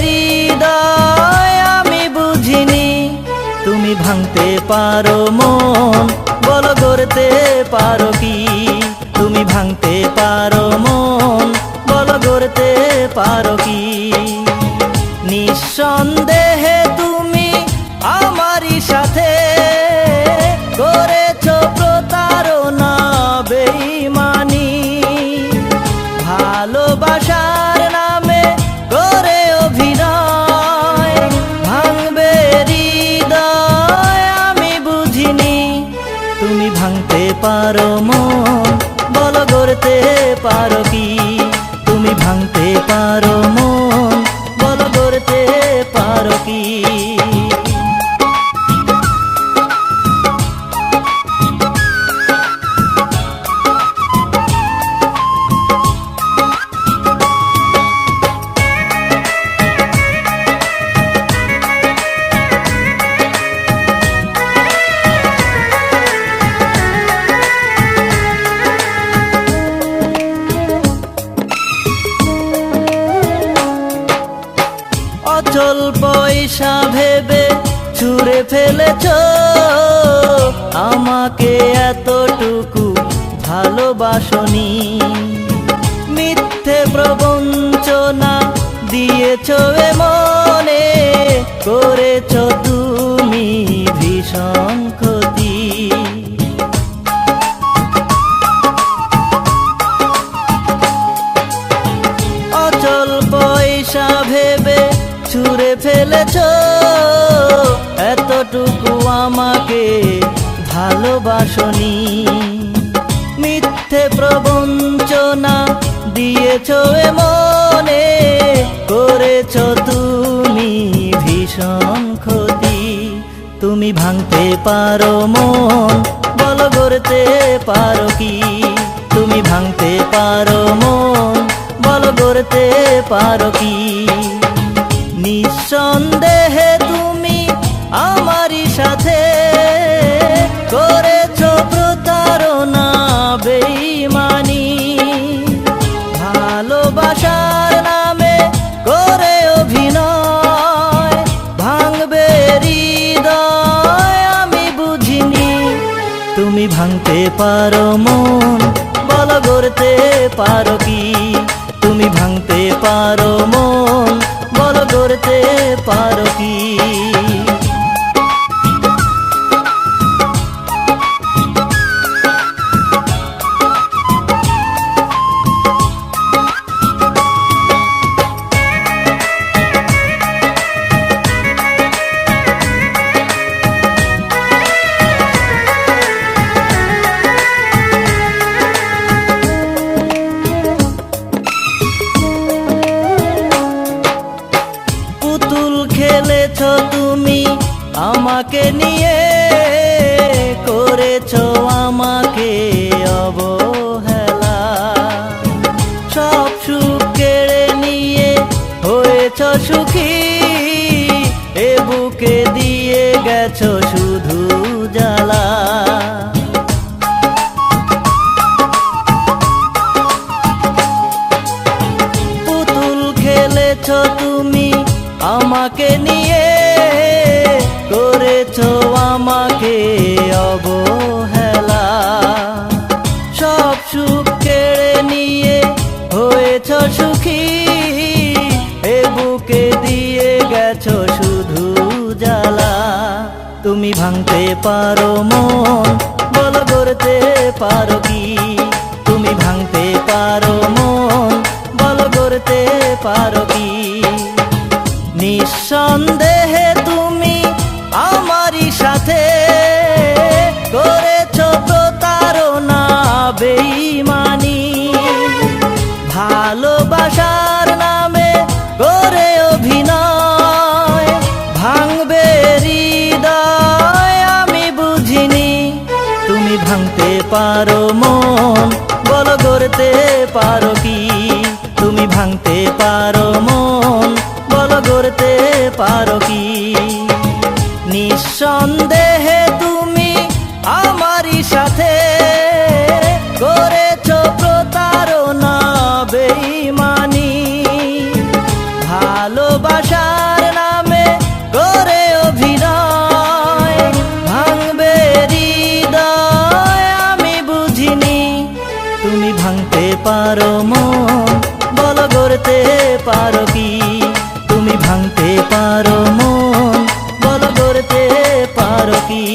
হৃদয় আমি বুঝিনি, তুমি ভাঙতে পারো মন, বলো গড়তে পারো কি? তুমি ভাঙতে পারো মন, বলো গড়তে পারো কি? নিঃসন্দেহে তুমি আমারই সাথে করেছো প্রতারণা বেঈমানি, ভালোবাসার নামে করে অভিনয়, ভাঙবে হৃদয় আমি বুঝিনি, তুমি ভাঙতে পারো মন, বলো গড়তে পারো কি? তুমি ভাঙতে পারো মন, বলো গড়তে পারো কি? অচল পয়সা ভেবে ছুঁড়ে ফেলেছো আমাকে, এতটুকু ভালোবাসনি, মিথ্যে প্রবঞ্চনা দিয়েছো এ মনে, করেছো তুমি ভীষণ ক্ষতি। অচল পয়সা ভেবে ছুঁড়ে ফেলেছো এতটুকু আমাকে ভালোবাসনি, মিথ্যে প্রবঞ্চনা দিয়েছো এ মনে, করেছো তুমি ভীষণ ক্ষতি। তুমি ভাঙতে পারো মন, বলো গড়তে পারো কি? তুমি ভাঙতে পারো মন, বলো গড়তে পারো কি? নিঃসন্দেহে তুমি আমারই সাথে করেছো প্রতারণা বেঈমানি, ভালোবাসার নামে করে অভিনয়, ভাঙবে হৃদয় আমি বুঝিনি, তুমি ভাঙতে পারো মন, বলো গড়তে পারো কি? তুমি ভাঙতে পারো মন, বলো গড়তে পারো কি? খেলেছো তুমি আমাকে নিয়ে, করেছো আমাকে অবহেলা, সব সুখ কেড়ে নিয়ে হয়েছো সুখী, এ বুকে দিয়ে গেছো শুধু জ্বালা। পুতুল খেলেছো তুমি আমাকে নিয়ে, করেছো আমাকে অবহেলা, সব সুখ কেড়ে নিয়ে হয়েছো সুখী, এ বুকে দিয়ে গেছো শুধু জ্বালা। তুমি ভাঙতে পারো মন, বলো গড়তে পারো কি? তুমি ভাঙতে পারো মন, বলো গড়তে পারো কি? নিঃসন্দেহে তুমি আমারই সাথে করেছো প্রতারণা বেঈমানি, ভালোবাসার নামে করে অভিনয়, ভাঙবে হৃদয় আমি বুঝিনি, তুমি ভাঙতে পারো মন, বলো গড়তে পারো কি? তুমি ভাঙতে পারো মন, বলো গড়তে পারো কি? নিঃসন্দেহে তুমি আমারই সাথে করেছো প্রতারণা বেঈমানি, ভালো ভালোবাসার নামে করে অভিনয়, ভাঙবে হৃদয় আমি বুঝিনি। তুমি ভাঙতে পারো মন, বলো গড়তে পারো কি? তুমি ভাঙতে পারো মন, বলো গড়তে পারো কি?